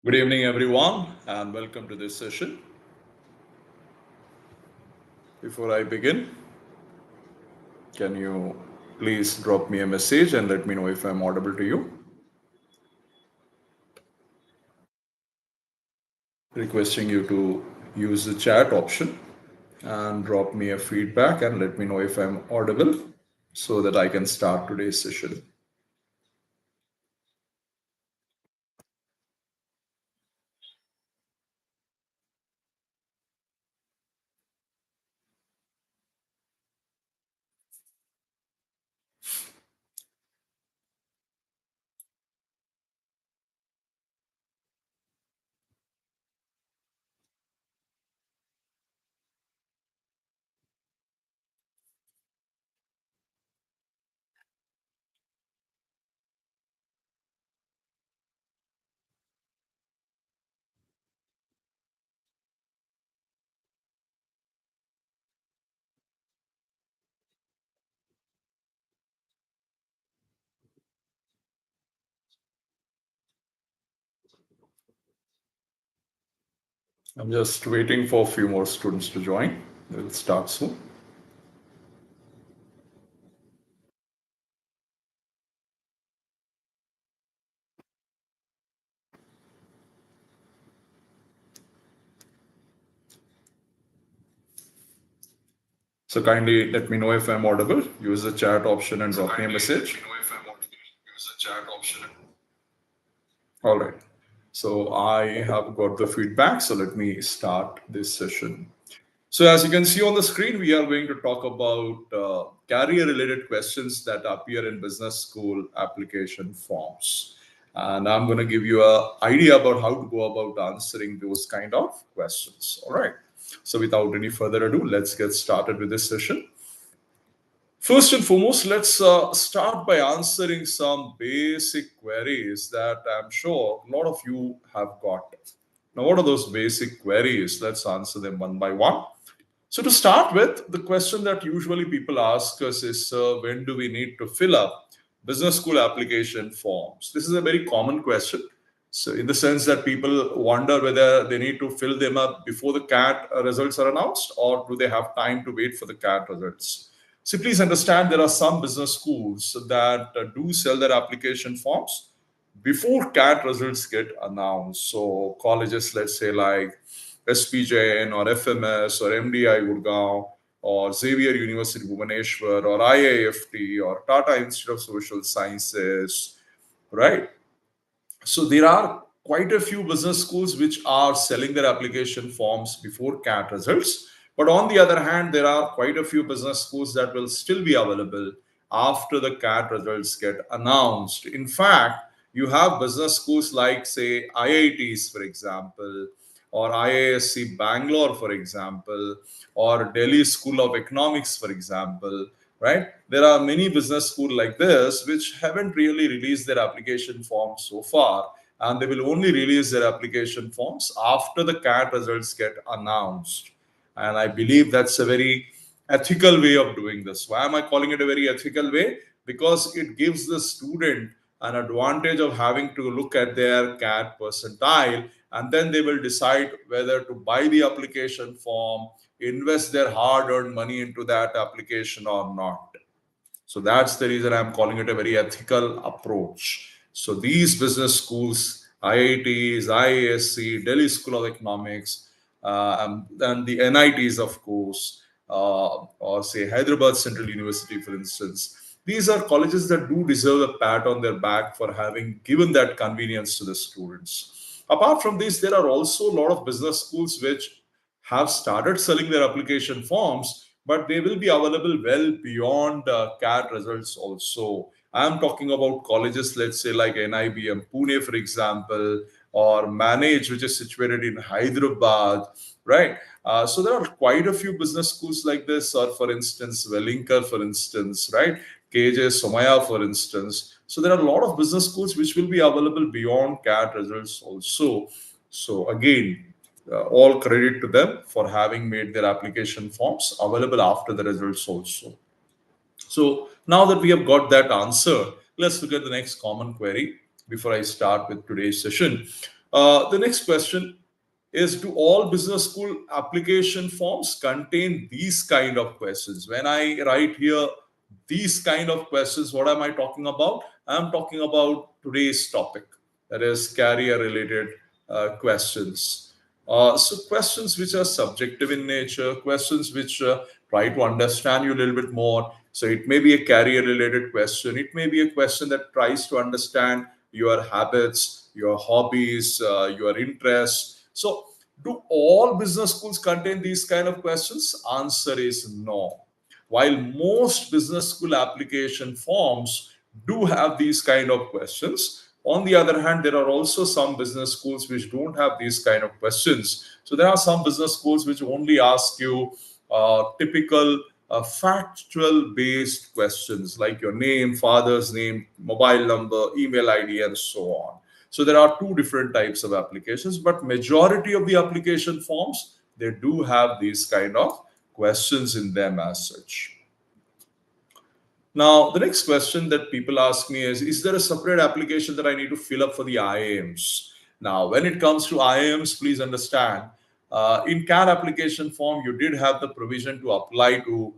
Good evening, everyone, and welcome to this session. Before I begin, can you please drop me a message and let me know if I'm audible to you? Requesting you to use the chat option and drop me a feedback and let me know if I'm audible so that I can start today's session. I'm just waiting for a few more students to join. We'll start soon. So kindly let me know if I'm audible. Use the chat option and drop me a message. All right. So I have got the feedback. So let me start this session. So as you can see on the screen, we are going to talk about career-related questions that appear in business school application forms. And I'm going to give you an idea about how to go about answering those kind of questions. All right. So without any further ado, let's get started with this session. First and foremost, let's start by answering some basic queries that I'm sure a lot of you have got. Now, what are those basic queries? Let's answer them one by one. So, to start with, the question that usually people ask us is when do we need to fill up business school application forms? This is a very common question. So, in the sense that people wonder whether they need to fill them up before the CAT results are announced or do they have time to wait for the CAT results? So, please understand there are some business schools that do sell their application forms before CAT results get announced. So, colleges, let's say like SPJN or FMS or MDI Gurgaon or Xavier University Bhubaneswar or IIFT or Tata Institute of Social Sciences, right? So there are quite a few business schools which are selling their application forms before CAT results. But on the other hand, there are quite a few business schools that will still be available after the CAT results get announced. In fact, you have business schools like, say, IITs, for example, or IISc Bangalore, for example, or Delhi School of Economics, for example, right? There are many business schools like this which haven't really released their application forms so far, and they will only release their application forms after the CAT results get announced. And I believe that's a very ethical way of doing this. Why am I calling it a very ethical way? Because it gives the student an advantage of having to look at their CAT percentile, and then they will decide whether to buy the application form, invest their hard-earned money into that application or not. So that's the reason I'm calling it a very ethical approach. So these business schools, IITs, IASC, Delhi School of Economics, and the NITs, of course, or say Hyderabad Central University, for instance, these are colleges that do deserve a pat on their back for having given that convenience to the students. Apart from this, there are also a lot of business schools which have started selling their application forms, but they will be available well beyond CAT results also. I'm talking about colleges, let's say like NIBM Pune, for example, or Manage, which is situated in Hyderabad, right? So there are quite a few business schools like this, or for instance, Wellinkar, for instance, right? KJ Somaya, for instance. So there are a lot of business schools which will be available beyond CAT results also. So again, all credit to them for having made their application forms available after the results also. So now that we have got that answer, let's look at the next common query before I start with today's session. The next question is, do all business school application forms contain these kind of questions? When I write here these kind of questions, what am I talking about? I'm talking about today's topic, that is career related questions. So questions which are subjective in nature, questions which try to understand you a little bit more. So it may be a career related question. It may be a question that tries to understand your habits, your hobbies, your interests. So do all business schools contain these kind of questions? Answer is no. While most business school application forms do have these kind of questions, on the other hand, there are also some business schools which don't have these kind of questions. So there are some business schools which only ask you typical factual based questions like your name, father's name, mobile number, email ID, and so on. So there are two different types of applications, but majority of the application forms, they do have these kind of questions in them as such. Now, the next question that people ask me is there a separate application that I need to fill up for the IIMs? Now, when it comes to IIMs, please understand, in CAT application form, you did have the provision to apply to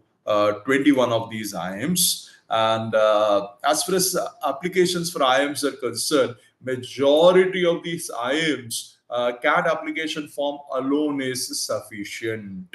21 of these IIMs. And as far as applications for IIMs are concerned, majority of these IIMs, CAT application form alone is sufficient.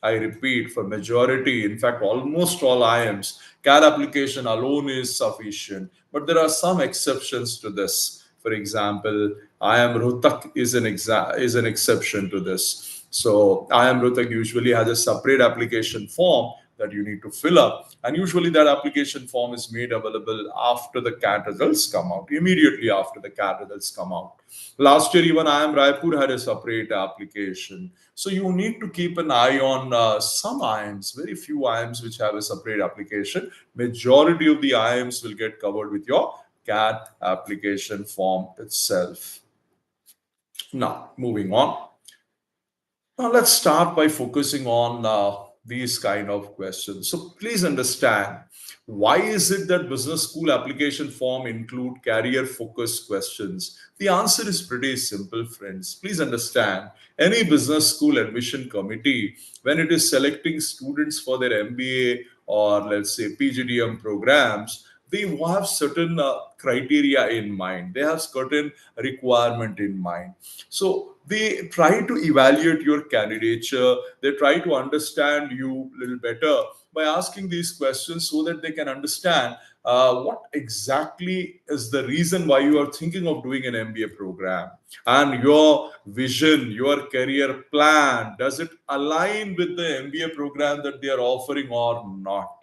I repeat, for majority, in fact, almost all IIMs, CAD application alone is sufficient. But there are some exceptions to this. For example, IIM Rohtak is an exception to this. So IIM Rohtak usually has a separate application form that you need to fill up. And usually that application form is made available after the CAT results come out, immediately after the CAT results come out. Last year, even IIM Raipur had a separate application. So you need to keep an eye on some IIMs, very few IIMs which have a separate application. Majority of the IIMs will get covered with your CAT application form itself. Now, moving on. Now, let's start by focusing on these kind of questions. So please understand, why is it that business school application form include career focused questions? The answer is pretty simple, friends. Please understand, any business school admission committee, when it is selecting students for their MBA or let's say PGDM programs, they have certain criteria in mind. They have certain requirement in mind. So they try to evaluate your candidature. They try to understand you a little better by asking these questions so that they can understand what exactly is the reason why you are thinking of doing an MBA program, and your vision, your career plan, does it align with the MBA program that they are offering or not?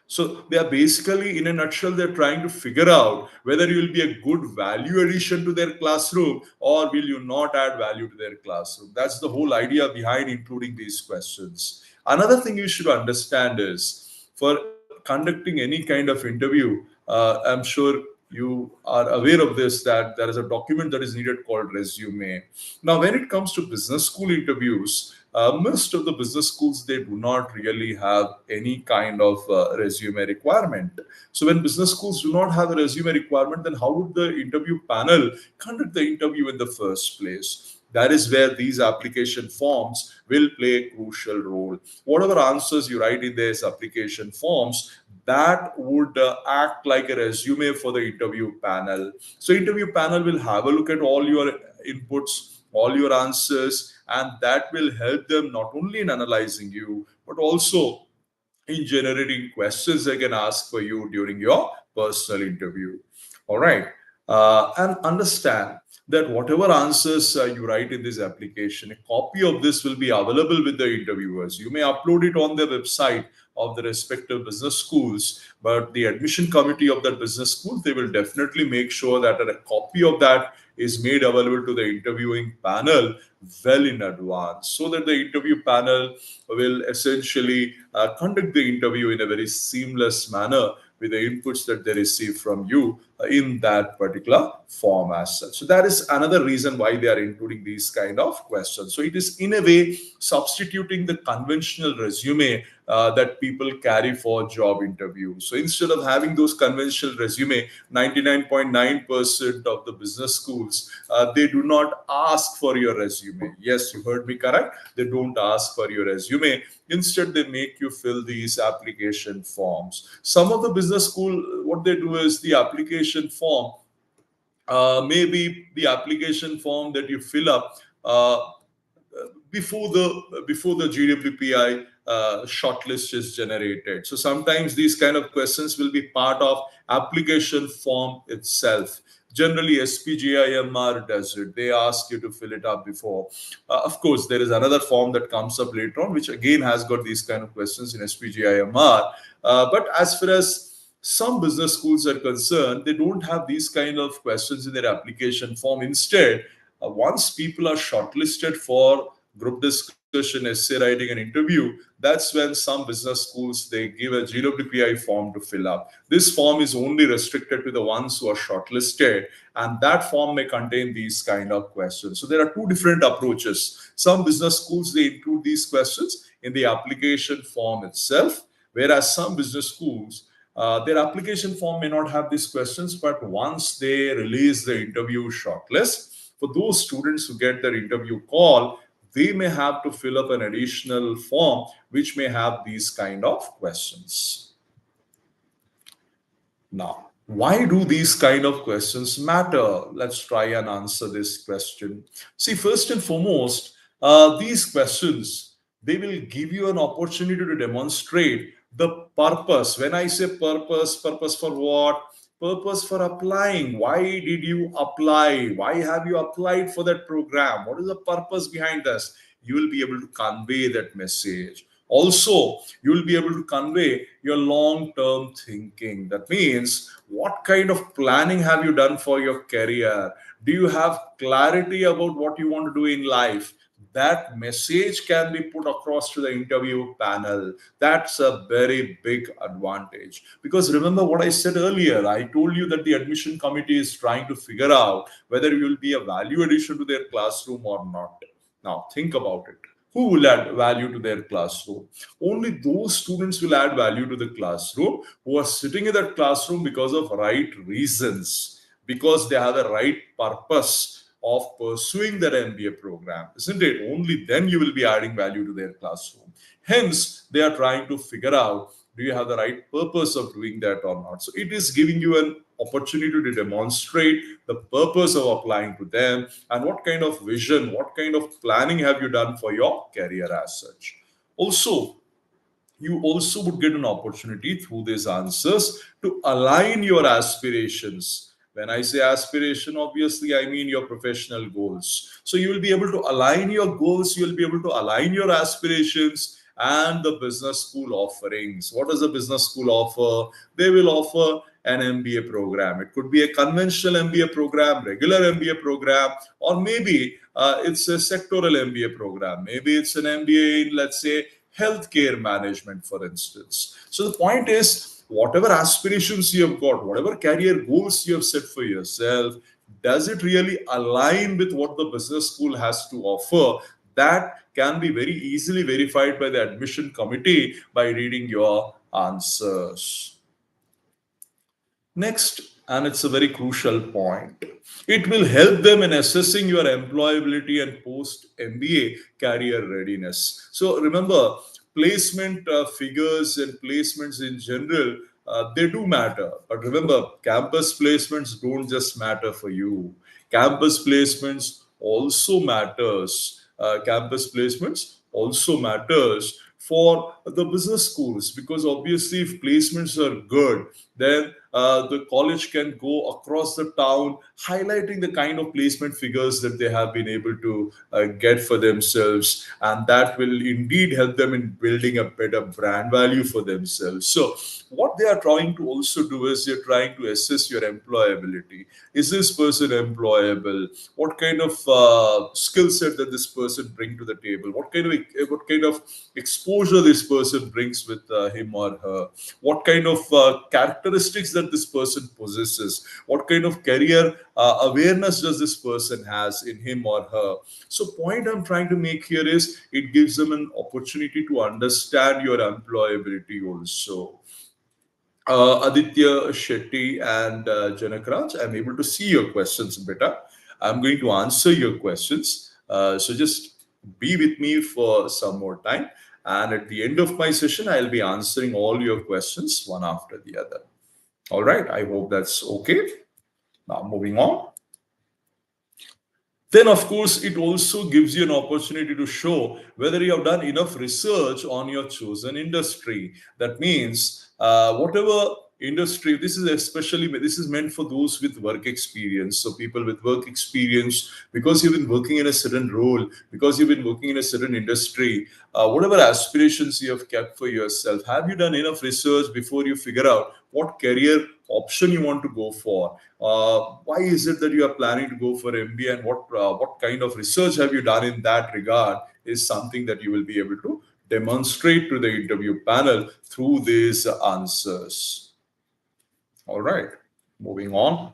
So they are basically, in a nutshell, they're trying to figure out whether you will be a good value addition to their classroom or will you not add value to their classroom. That's the whole idea behind including these questions. Another thing you should understand is, for conducting any kind of interview, I'm sure you are aware of this, that there is a document that is needed called resume. Now, when it comes to business school interviews, most of the business schools, they do not really have any kind of resume requirement. So when business schools do not have a resume requirement, then how would the interview panel conduct the interview in the first place? That is where these application forms will play a crucial role. Whatever answers you write in these application forms, that would act like a resume for the interview panel. So interview panel will have a look at all your inputs, all your answers, and that will help them not only in analyzing you, but also in generating questions they can ask for you during your personal interview. All right. And understand that whatever answers you write in this application, a copy of this will be available with the interviewers. You may upload it on the website of the respective business schools, but the admission committee of that business school, they will definitely make sure that a copy of that is made available to the interviewing panel well in advance, so that the interview panel will essentially conduct the interview in a very seamless manner with the inputs that they receive from you in that particular form as such. So that is another reason why they are including these kind of questions. So it is in a way substituting the conventional resume that people carry for job interviews. So instead of having those conventional resume, 99.9% of the business schools, they do not ask for your resume. Yes, you heard me correct. They don't ask for your resume. Instead, they make you fill these application forms. Some of the business school, what they do is the application form, maybe the application form that you fill up before the GWPI shortlist is generated. So sometimes these kind of questions will be part of application form itself. Generally, SPGIMR does it. They ask you to fill it up before. Of course, there is another form that comes up later on, which again has got these kind of questions in SPGIMR. But as far as some business schools are concerned, they don't have these kind of questions in their application form. Instead, once people are shortlisted for group discussion, essay writing, and interview, that's when some business schools they give a GWPI form to fill up. This form is only restricted to the ones who are shortlisted, and that form may contain these kind of questions. So there are two different approaches. Some business schools they include these questions in the application form itself, whereas some business schools their application form may not have these questions, but once they release the interview shortlist, for those students who get their interview call, they may have to fill up an additional form which may have these kind of questions. Now, why do these kind of questions matter? Let's try and answer this question. See, first and foremost, these questions, they will give you an opportunity to demonstrate the purpose. When I say purpose, purpose for what? Purpose for applying. Why did you apply? Why have you applied for that program? What is the purpose behind this? You will be able to convey that message. Also, you will be able to convey your long-term thinking. That means, what kind of planning have you done for your career? Do you have clarity about what you want to do in life? That message can be put across to the interview panel. That's a very big advantage. Because remember what I said earlier, I told you that the admission committee is trying to figure out whether you will be a value addition to their classroom or not. Now, think about it. Who will add value to their classroom? Only those students will add value to the classroom who are sitting in that classroom because of right reasons, because they have the right purpose of pursuing their MBA program, isn't it? Only then you will be adding value to their classroom. Hence, they are trying to figure out, do you have the right purpose of doing that or not? So it is giving you an opportunity to demonstrate the purpose of applying to them and what kind of vision, what kind of planning have you done for your career as such. Also, you also would get an opportunity through these answers to align your aspirations. When I say aspiration, obviously I mean your professional goals. So you will be able to align your goals, you will be able to align your aspirations and the business school offerings. What does the business school offer? They will offer an MBA program. It could be a conventional MBA program, regular MBA program, or maybe it's a sectoral MBA program. Maybe it's an MBA in, let's say, healthcare management, for instance. So the point is, whatever aspirations you have got, whatever career goals you have set for yourself, does it really align with what the business school has to offer? That can be very easily verified by the admission committee by reading your answers. Next, and it's a very crucial point, it will help them in assessing your employability and post MBA career readiness. So remember, placement figures and placements in general, they do matter. But remember, campus placements don't just matter for you. Campus placements also matters. Campus placements also matters for the business schools, because obviously if placements are good, then the college can go across the town highlighting the kind of placement figures that they have been able to get for themselves, and that will indeed help them in building a better brand value for themselves. So what they are trying to also do is they're trying to assess your employability. Is this person employable? What kind of skill set that this person bring to the table? What kind of exposure this person brings with him or her? What kind of characteristics that that this person possesses? What kind of career awareness does this person has in him or her? So point I'm trying to make here is it gives them an opportunity to understand your employability also. Aditya Shetty and Janak Raj, I'm able to see your questions better. I'm going to answer your questions. So just be with me for some more time. And at the end of my session, I'll be answering all your questions one after the other. All right. I hope that's okay. Now, moving on. Then, of course, it also gives you an opportunity to show whether you have done enough research on your chosen industry. That means whatever industry, this is meant for those with work experience. So people with work experience, because you've been working in a certain role, because you've been working in a certain industry, whatever aspirations you have kept for yourself, have you done enough research before you figure out what career option you want to go for? Why is it that you are planning to go for MBA, and what kind of research have you done in that regard is something that you will be able to demonstrate to the interview panel through these answers. All right, moving on.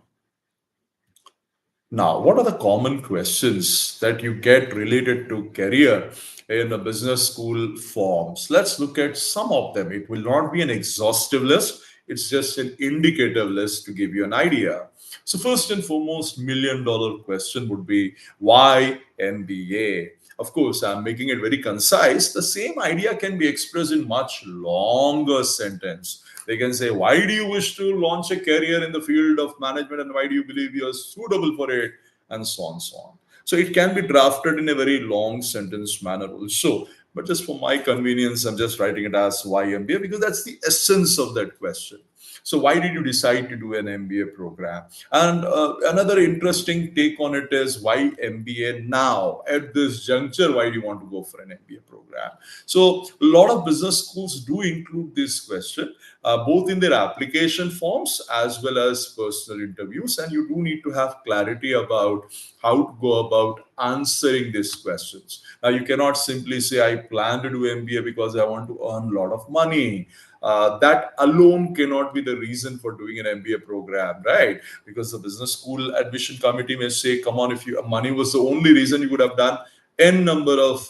Now, what are the common questions that you get related to career in a business school forms? Let's look at some of them. It will not be an exhaustive list. It's just an indicative list to give you an idea. So first and foremost, $1,000,000 question would be, why MBA? Of course, I'm making it very concise. The same idea can be expressed in much longer sentence. They can say, why do you wish to launch a career in the field of management, and why do you believe you are suitable for it, and so on, so on. So it can be drafted in a very long sentence manner also. But just for my convenience, I'm just writing it as why MBA, because that's the essence of that question. So why did you decide to do an MBA program? And another interesting take on it is, why MBA now at this juncture? Why do you want to go for an MBA program? So a lot of business schools do include this question, both in their application forms as well as personal interviews. And you do need to have clarity about how to go about answering these questions. Now, you cannot simply say, I plan to do MBA because I want to earn a lot of money. That alone cannot be the reason for doing an MBA program, right? Because the business school admission committee may say, come on, if money was the only reason, you would have done n number of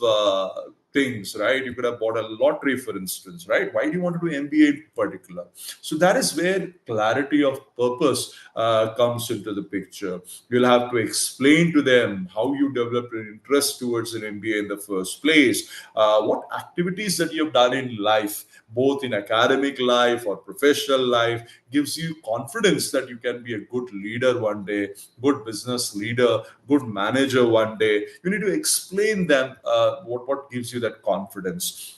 things, right? You could have bought a lottery, for instance, right? Why do you want to do MBA in particular? So that is where clarity of purpose comes into the picture. You'll have to explain to them how you developed an interest towards an MBA in the first place, what activities that you have done in life, both in academic life or professional life, gives you confidence that you can be a good leader one day, good business leader, good manager one day. You need to explain them what gives you that confidence.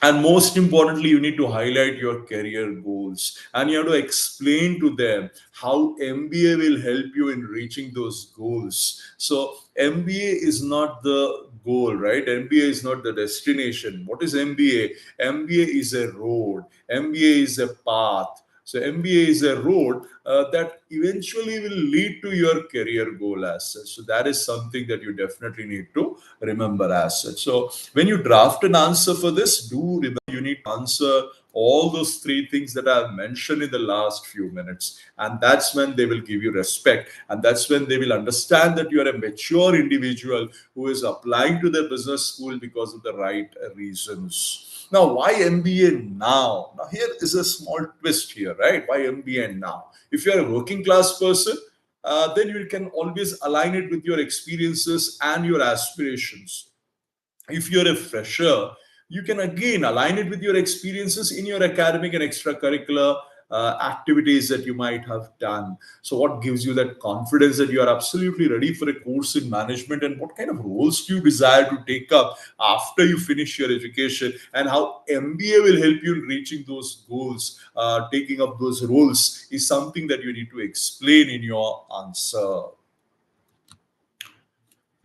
And most importantly, you need to highlight your career goals, and you have to explain to them how MBA will help you in reaching those goals. So MBA is not the goal, right? MBA is not the destination. What is MBA? MBA is a road. MBA is a path. So MBA is a road that eventually will lead to your career goal as such. So that is something that you definitely need to remember as such. So when you draft an answer for this, do remember you need to answer all those three things that I've mentioned in the last few minutes. And that's when they will give you respect. And that's when they will understand that you are a mature individual who is applying to the business school because of the right reasons. Now, why MBA now? Now, here is a small twist here, right? Why MBA now? If you're a working class person, then you can always align it with your experiences and your aspirations. If you're a fresher, you can again align it with your experiences in your academic and extracurricular activities that you might have done. So what gives you that confidence that you are absolutely ready for a course in management, and what kind of roles do you desire to take up after you finish your education, and how MBA will help you in reaching those goals, taking up those roles, is something that you need to explain in your answer.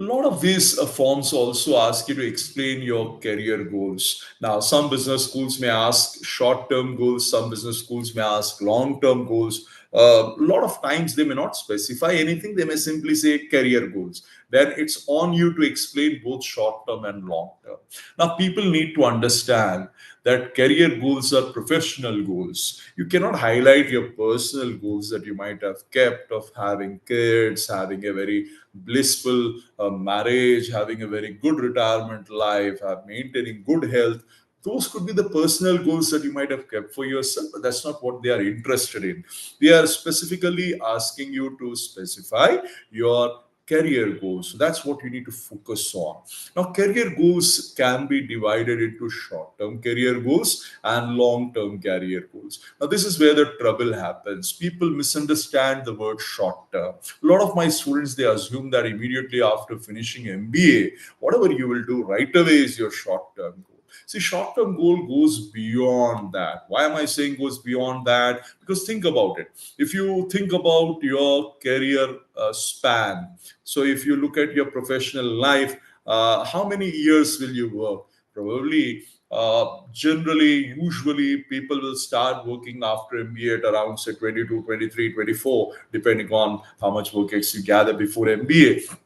A lot of these forms also ask you to explain your career goals. Now, some business schools may ask short-term goals, some business schools may ask long-term goals. A lot of times they may not specify anything, they may simply say career goals. Then it's on you to explain both short term and long term. Now, people need to understand that career goals are professional goals. You cannot highlight your personal goals that you might have kept of having kids, having a very blissful marriage, having a very good retirement life, maintaining good health. Those could be the personal goals that you might have kept for yourself, but that's not what they are interested in. They are specifically asking you to specify your career goals. So that's what you need to focus on. Now, career goals can be divided into short term career goals and long term career goals. Now, this is where the trouble happens. People misunderstand the word short term. A lot of my students, they assume that immediately after finishing MBA, whatever you will do right away is your short term goal. See, short term goal goes beyond that. Why am I saying goes beyond that? Because think about it. If you think about your career span, so if you look at your professional life, how many years will you work? Probably, generally, usually people will start working after MBA at around, say, 22, 23, 24, depending on how much work you gather before MBA.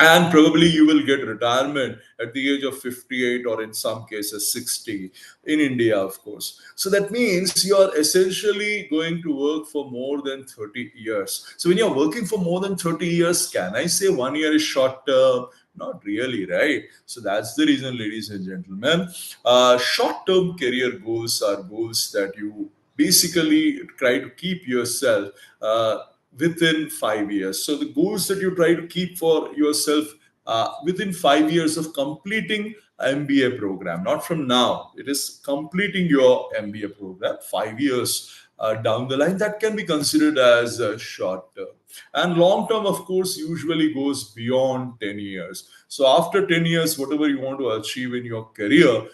And probably you will get retirement at the age of 58, or in some cases 60 in India, of course. So that means you are essentially going to work for more than 30 years. So when you're working for more than 30 years, can I say 1 year is short term? Not really, right? So that's the reason, ladies and gentlemen, short term career goals are goals that you basically try to keep yourself within 5 years. So the goals that you try to keep for yourself within 5 years of completing MBA program, not from now. It is completing your MBA program 5 years down the line. That can be considered as short term. And long term, of course, usually goes beyond 10 years. So after 10 years, whatever you want to achieve in your career,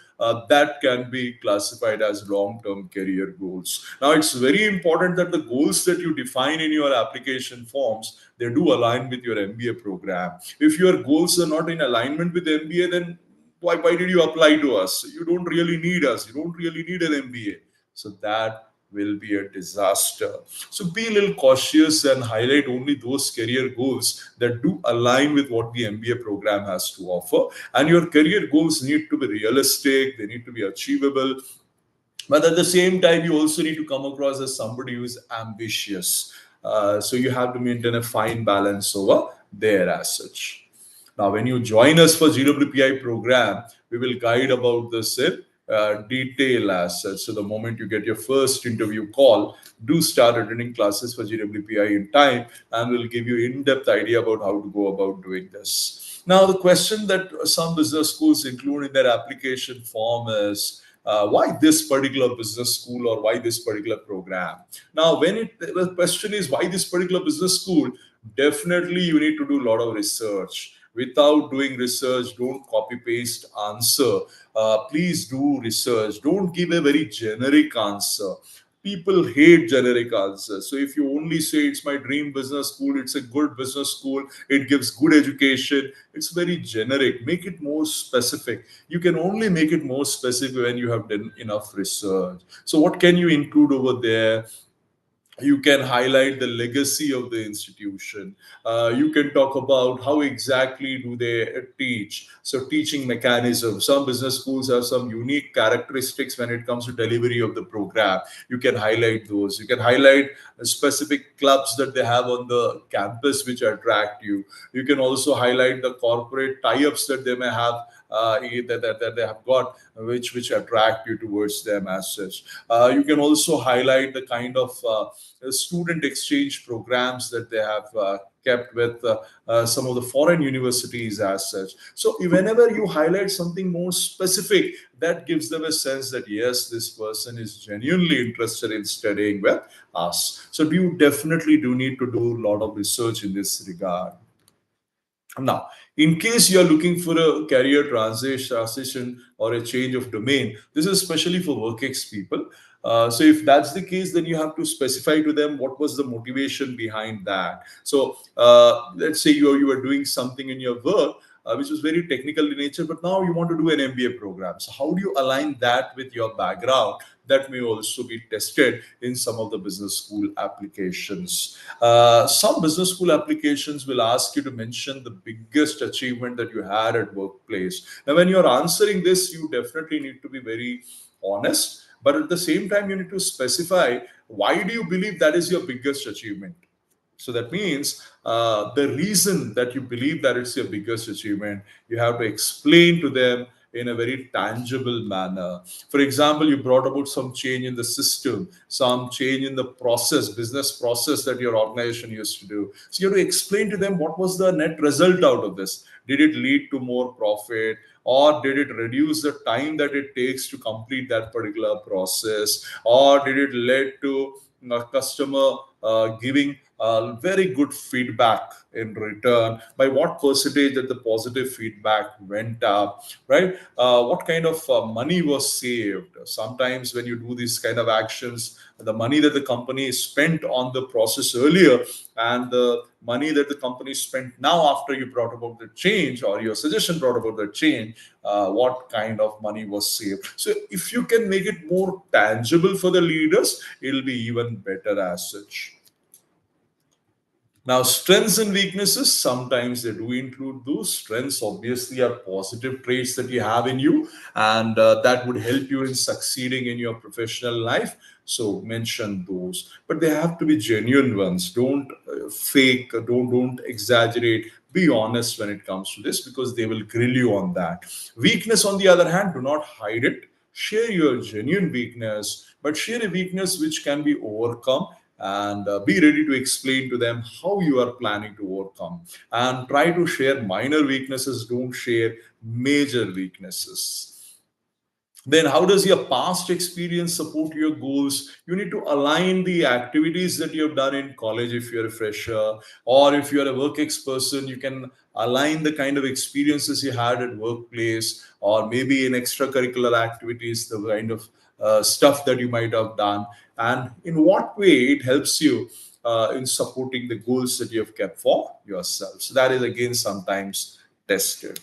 that can be classified as long-term career goals. Now, it's very important that the goals that you define in your application forms, they do align with your MBA program. If your goals are not in alignment with MBA, then why did you apply to us? You don't really need us. You don't really need an MBA. So that will be a disaster. So be a little cautious and highlight only those career goals that do align with what the MBA program has to offer. And your career goals need to be realistic, they need to be achievable. But at the same time, you also need to come across as somebody who is ambitious. So you have to maintain a fine balance over there as such. Now, when you join us for GWPI program, we will guide about this in detail as such. So the moment you get your first interview call, do start attending classes for GWPI in time, and we'll give you in-depth idea about how to go about doing this. Now, the question that some business schools include in their application form is, why this particular business school or why this particular program? Now, the question is why this particular business school, definitely you need to do a lot of research. Without doing research, don't copy paste answer. Please do research. Don't give a very generic answer. People hate generic answers. So if you only say it's my dream business school, it's a good business school, it gives good education, it's very generic. Make it more specific. You can only make it more specific when you have done enough research. So what can you include over there? You can highlight the legacy of the institution. You can talk about how exactly do they teach. So teaching mechanism. Some business schools have some unique characteristics when it comes to delivery of the program. You can highlight those. You can highlight specific clubs that they have on the campus which attract you. You can also highlight the corporate tie-ups that they may have, that they have got, which attract you towards them as such. You can also highlight the kind of student exchange programs that they have kept with some of the foreign universities as such. So whenever you highlight something more specific, that gives them a sense that yes, this person is genuinely interested in studying with us. So you definitely do need to do a lot of research in this regard. Now, in case you are looking for a career transition or a change of domain, this is especially for WorkX people. So if that's the case, then you have to specify to them what was the motivation behind that. So let's say you are doing something in your work which was very technical in nature, but now you want to do an MBA program. So how do you align that with your background? that may also be tested in some of the business school applications. Some business school applications will ask you to mention the biggest achievement that you had at workplace. Now, when you're answering this, you definitely need to be very honest, but at the same time, you need to specify why do you believe that is your biggest achievement. So that means the reason that you believe that it's your biggest achievement, you have to explain to them in a very tangible manner. For example, you brought about some change in the system, some change in the process, business process that your organization used to do. So you have to explain to them what was the net result out of this. Did it lead to more profit? Or did it reduce the time that it takes to complete that particular process? Or did it lead to a customer giving very good feedback in return? By what percentage that the positive feedback went up, right? What kind of money was saved? Sometimes when you do these kind of actions, the money that the company spent on the process earlier and the money that the company spent now after you brought about the change or your suggestion brought about the change, what kind of money was saved. So if you can make it more tangible for the leaders, it'll be even better as such. Now, strengths and weaknesses, sometimes they do include those. Strengths obviously are positive traits that you have in you, and that would help you in succeeding in your professional life. So mention those, but they have to be genuine ones. Don't fake, don't exaggerate. Be honest when it comes to this, because they will grill you on that. Weakness, on the other hand, do not hide it. Share your genuine weakness, but share a weakness which can be overcome, and be ready to explain to them how you are planning to overcome, and try to share minor weaknesses, don't share major weaknesses. Then how does your past experience support your goals? You need to align the activities that you have done in college if you're a fresher, or if you're a work person, you can align the kind of experiences you had at workplace, or maybe in extracurricular activities, the kind of stuff that you might have done, and in what way it helps you in supporting the goals that you have kept for yourself. So that is again sometimes tested.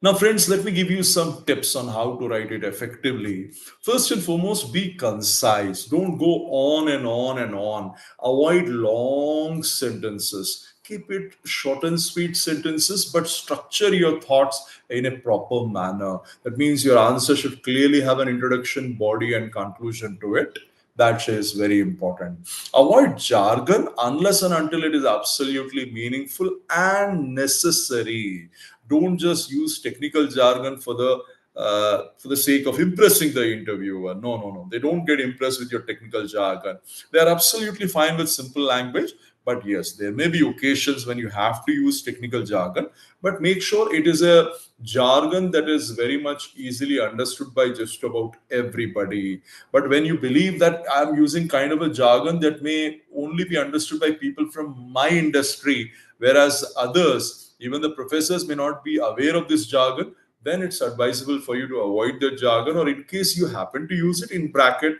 Now, friends, let me give you some tips on how to write it effectively. First and foremost, be concise. Don't go on and on and on. Avoid long sentences. Keep it short and sweet sentences, but structure your thoughts in a proper manner. That means your answer should clearly have an introduction, body, and conclusion to it. That is very important. Avoid jargon unless and until it is absolutely meaningful and necessary. Don't just use technical jargon for the sake of impressing the interviewer. No, no, no. They don't get impressed with your technical jargon. They are absolutely fine with simple language. But yes, there may be occasions when you have to use technical jargon, but make sure it is a jargon that is very much easily understood by just about everybody. But when you believe that I'm using kind of a jargon that may only be understood by people from my industry, whereas others, even the professors, may not be aware of this jargon, then it's advisable for you to avoid the jargon, or in case you happen to use it, in bracket,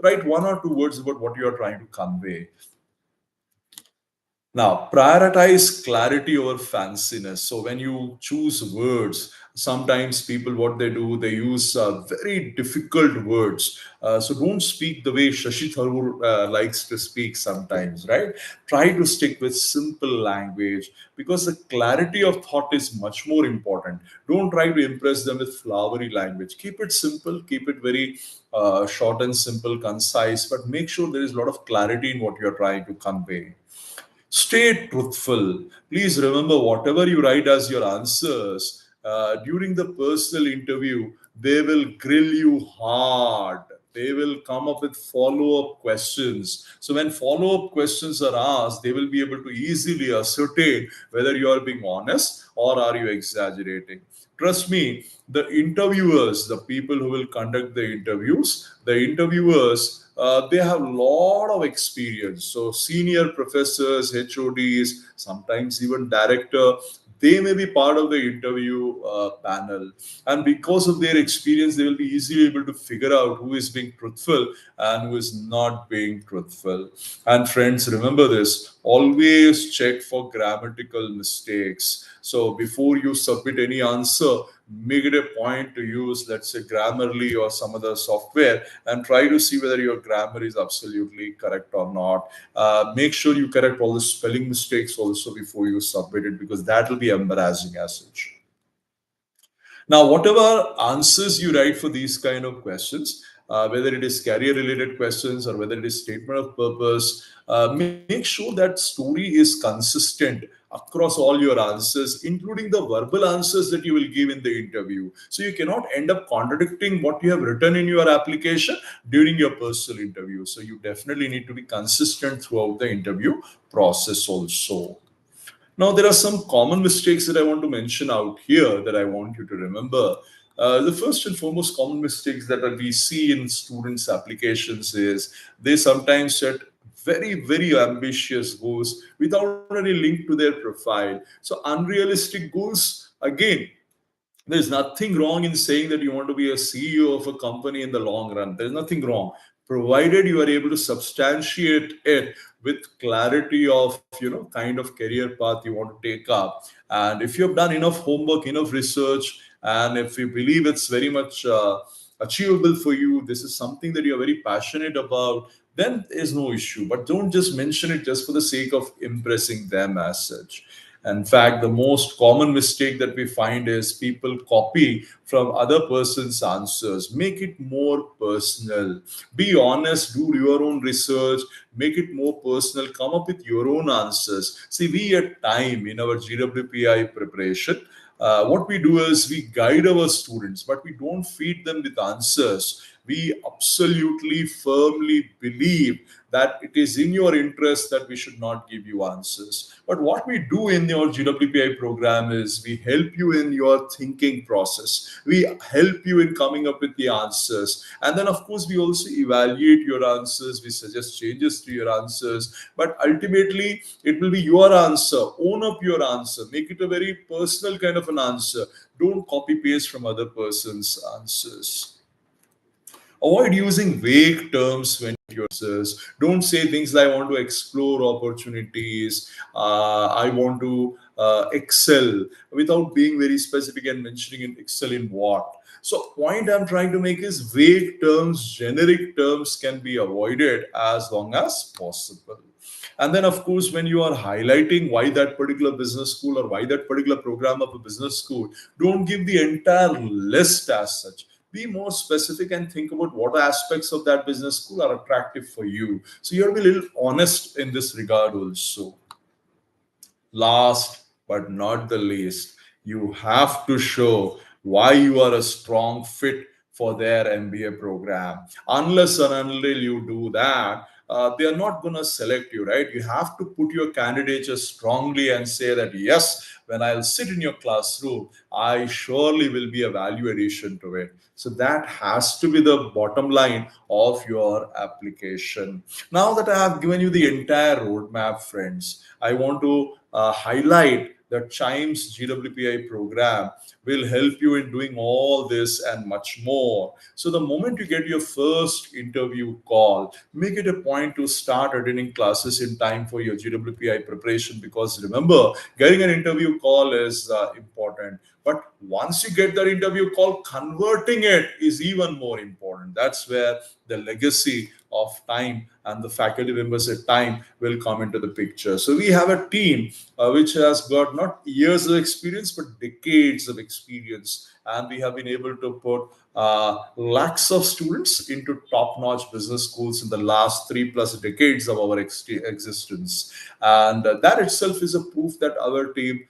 write one or two words about what you are trying to convey. Now, prioritize clarity over fanciness. So when you choose words, sometimes people, what they do, they use very difficult words. So don't speak the way Shashi Tharoor likes to speak sometimes, right? Try to stick with simple language, because the clarity of thought is much more important. Don't try to impress them with flowery language. Keep it simple, keep it very short and simple, concise, but make sure there is a lot of clarity in what you're trying to convey. Stay truthful. Please remember, whatever you write as your answers during the personal interview, they will grill you hard. They will come up with follow-up questions. So when follow-up questions are asked, they will be able to easily ascertain whether you are being honest or are you exaggerating. Trust me, the interviewers, the people who will conduct the interviewers, they have a lot of experience. So senior professors, HODs, sometimes even director, they may be part of the interview panel. And because of their experience, they will be easily able to figure out who is being truthful and who is not being truthful. And friends, remember this, always check for grammatical mistakes. So before you submit any answer, make it a point to use, let's say, Grammarly or some other software and try to see whether your grammar is absolutely correct or not. Make sure you correct all the spelling mistakes also before you submit it, because that will be embarrassing as such. Now, whatever answers you write for these kind of questions, whether it is career related questions or whether it is statement of purpose, make sure that story is consistent across all your answers, including the verbal answers that you will give in the interview. So you cannot end up contradicting what you have written in your application during your personal interview. So you definitely need to be consistent throughout the interview process also. Now, there are some common mistakes that I want to mention out here that I want you to remember. The first and foremost common mistakes that we see in students' applications is they sometimes set very ambitious goals without any link to their profile. So, unrealistic goals, again, there's nothing wrong in saying that you want to be a CEO of a company in the long run. There's nothing wrong, provided you are able to substantiate it with clarity of kind of career path you want to take up. And if you have done enough homework, enough research, and if you believe it's very much achievable for you, this is something that you're very passionate about, then there's no issue. But don't just mention it just for the sake of impressing them as such. In fact, the most common mistake that we find is people copy from other person's answers. Make it more personal. Be honest, do your own research, make it more personal, come up with your own answers. See, we at time in our GWPI preparation, what we do is we guide our students, but we don't feed them with answers. We absolutely firmly believe that it is in your interest that we should not give you answers. But what we do in your GWPI program is we help you in your thinking process. We help you in coming up with the answers. And then, of course, we also evaluate your answers. We suggest changes to your answers. But ultimately, it will be your answer. Own up your answer. Make it a very personal kind of an answer. Don't copy paste from other person's answers. Avoid using vague terms when you answers. Don't say things like I want to explore opportunities, I want to excel, without being very specific and mentioning in excel in what. So point I'm trying to make is vague terms, generic terms can be avoided as long as possible. And then, of course, when you are highlighting why that particular business school or why that particular program of a business school, don't give the entire list as such. Be more specific and think about what aspects of that business school are attractive for you. So you have to be a little honest in this regard also. Last but not the least, you have to show why you are a strong fit for their MBA program. Unless and until you do that, they are not going to select you, right? You have to put your candidature strongly and say that, yes, when I'll sit in your classroom, I surely will be a value addition to it. So that has to be the bottom line of your application. Now that I have given you the entire roadmap, friends, I want to highlight that Chimes GWPI program will help you in doing all this and much more. So the moment you get your first interview call, make it a point to start attending classes in time for your GWPI preparation, because remember, getting an interview call is important. But once you get that interview call, converting it is even more important. That's where the legacy of time and the faculty members at time will come into the picture. So we have a team which has got not years of experience, but decades of experience. And we have been able to put lakhs of students into top-notch business schools in the last 3+ decades of our existence. And that itself is a proof that our team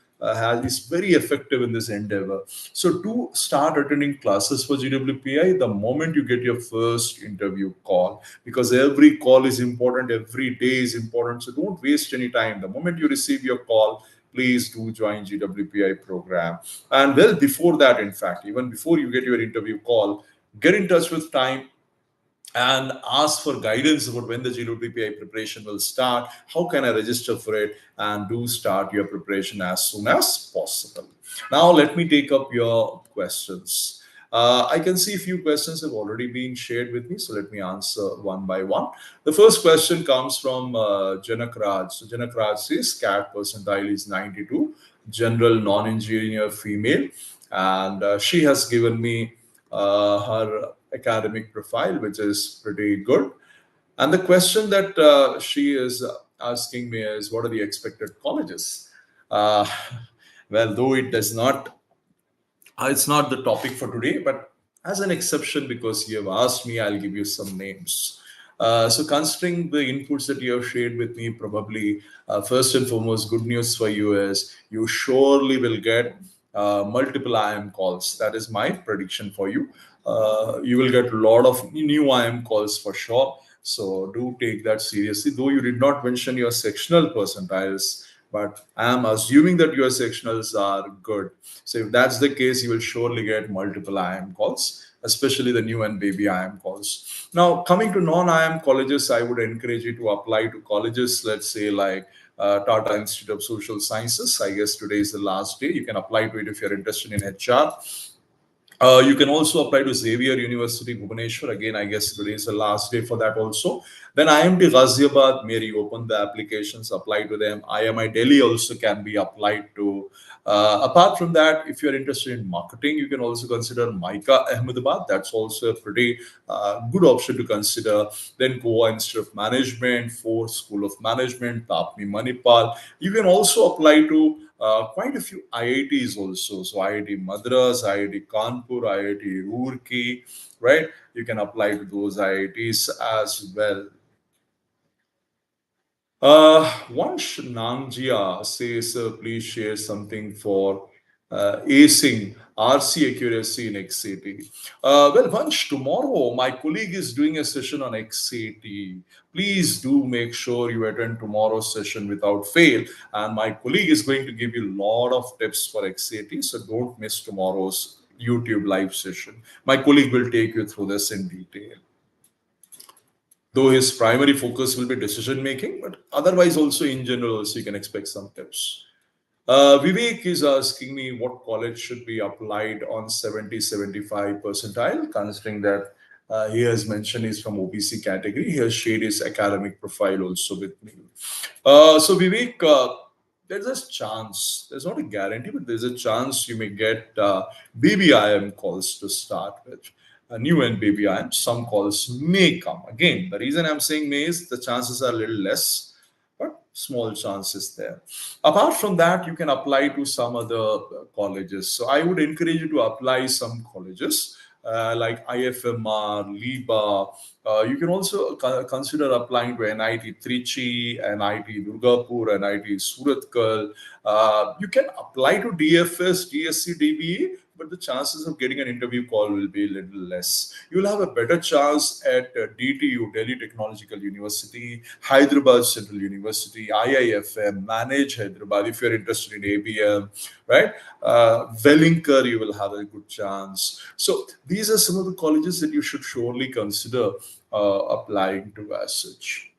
is very effective in this endeavor. So do start attending classes for GWPI the moment you get your first interview call, because every call is important, every day is important. So don't waste any time. The moment you receive your call, please do join GWPI program. And well, before that, in fact, even before you get your interview call, get in touch with time and ask for guidance about when the GWPI preparation will start. How can I register for it? And do start your preparation as soon as possible. Now, let me take up your questions. I can see a few questions have already been shared with me, so let me answer one by one. The first question comes from Janak Raj. So Janak Raj says CAT percentile is 92, general non-engineer female, and she has given me her academic profile, which is pretty good. And the question that she is asking me is, what are the expected colleges? Uh, well, though it does not it's not the topic for today, but as an exception, because you have asked me, I'll give you some names. So, considering the inputs that you have shared with me, probably first and foremost, good news for you is you surely will get multiple IM calls. That is my prediction for you. You will get a lot of new IM calls for sure. So, do take that seriously. Though you did not mention your sectional percentiles, but I am assuming that your sectionals are good. So if that's the case, you will surely get multiple IM calls, especially the new and baby IM calls. Now, coming to non-IM colleges, I would encourage you to apply to colleges, let's say like Tata Institute of Social Sciences. I guess today is the last day. You can apply to it if you're interested in HR. You can also apply to Xavier University, Bhubaneswar. Again, I guess today is the last day for that also. Then IMT Ghaziabad may reopen the applications, apply to them. IMI Delhi also can be applied to. Apart from that, if you're interested in marketing, you can also consider MICAT Ahmedabad. That's also a pretty good option to consider. Then Goa Institute of Management, Force School of Management, Tapmi Manipal. You can also apply to quite a few IITs also. So IIT Madras, IIT Kanpur, IIT Roorkee, right? You can apply to those IITs as well. Vansh Nangjia says, please share something for acing RC accuracy in XAT. Well, Vansh, tomorrow my colleague is doing a session on XAT. Please do make sure you attend tomorrow's session without fail. And my colleague is going to give you a lot of tips for XAT, so don't miss tomorrow's YouTube live session. My colleague will take you through this in detail, though his primary focus will be decision making, but otherwise also in general also you can expect some tips. Vivek is asking me what college should be applied on 70-75 percentile, considering that he has mentioned he's from OBC category. He has shared his academic profile also with me. So Vivek, there's a chance, there's not a guarantee, but there's a chance you may get BBIM calls to start with. New and BBIM, some calls may come. Again, the reason I'm saying may is the chances are a little less, but small chances there. Apart from that, you can apply to some other colleges. So I would encourage you to apply some colleges like IFMR, LIBA. You can also consider applying to NIT Trichy, NIT Durgapur, NIT Suratkal. You can apply to DFS, DSC, DBE, but the chances of getting an interview call will be a little less. You'll have a better chance at DTU, Delhi Technological University, Hyderabad Central University, IIFM, Manage Hyderabad, if you're interested in ABM, right? Wellinkar, you will have a good chance. So these are some of the colleges that you should surely consider applying to as such.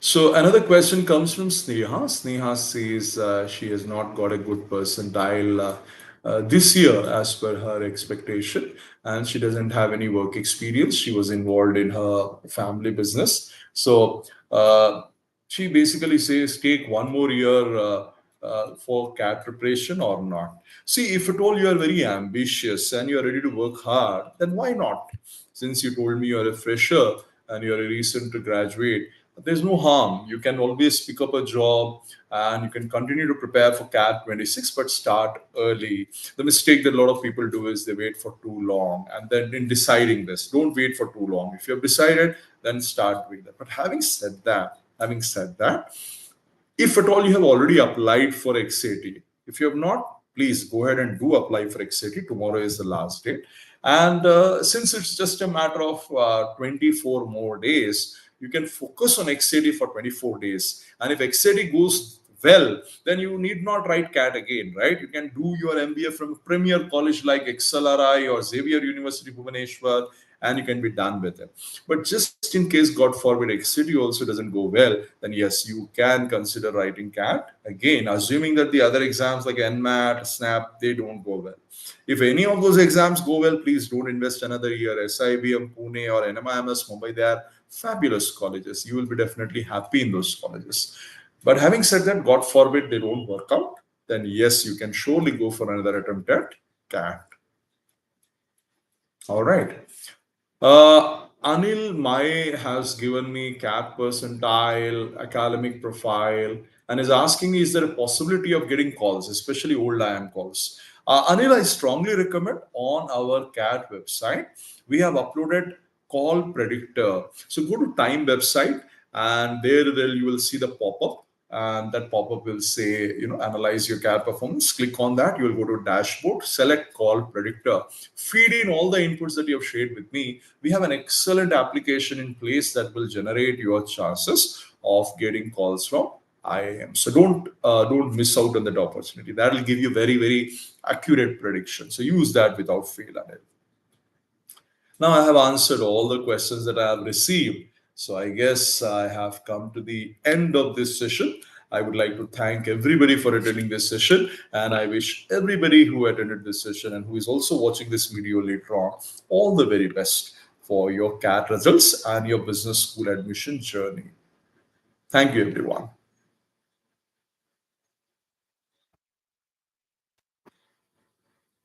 So another question comes from Sneha. Sneha says she has not got a good percentile this year as per her expectation, and she doesn't have any work experience. She was involved in her family business. So she basically says take one more year for CAT preparation or not. See, if at all you are very ambitious and you are ready to work hard, then why not? Since you told me you are a fresher and you are a recent to graduate, there's no harm. You can always pick up a job and you can continue to prepare for CAT 26, but start early. The mistake that a lot of people do is they wait for too long. And then in deciding this, don't wait for too long. If you've decided, then start with that. But having said that, if at all you have already applied for XAT, if you have not, please go ahead and do apply for XAT. Tomorrow is the last date. And since it's just a matter of 24 more days, you can focus on XAT for 24 days. And if XAT goes well, then you need not write CAT again, right? You can do your MBA from a premier college like XLRI or Xavier University, Bhubaneswar, and you can be done with it. But just in case, God forbid, XCT also doesn't go well, then yes, you can consider writing CAT. Again, assuming that the other exams like NMAT, SNAP, they don't go well. If any of those exams go well, please don't invest another year. SIBM, Pune, or NMIMS, Mumbai, they are fabulous colleges. You will be definitely happy in those colleges. But having said that, God forbid they don't work out, then yes, you can surely go for another attempt at CAT. All right. Anil Mai has given me CAT percentile, academic profile, and is asking me, is there a possibility of getting calls, especially old IM calls? Anil, I strongly recommend on our CAT website, we have uploaded call predictor. So go to Time website, and there you will see the pop-up, and that pop-up will say, analyze your CAT performance. Click on that. You will go to dashboard, select call predictor, feed in all the inputs that you have shared with me. We have an excellent application in place that will generate your chances of getting calls from IIM. So don't miss out on that opportunity. That will give you very, very accurate prediction. So use that without fail. Now I have answered all the questions that I have received. So I guess I have come to the end of this session. I would like to thank everybody for attending this session, and I wish everybody who attended this session and who is also watching this video later on all the very best for your CAT results and your business school admission journey. Thank you, everyone.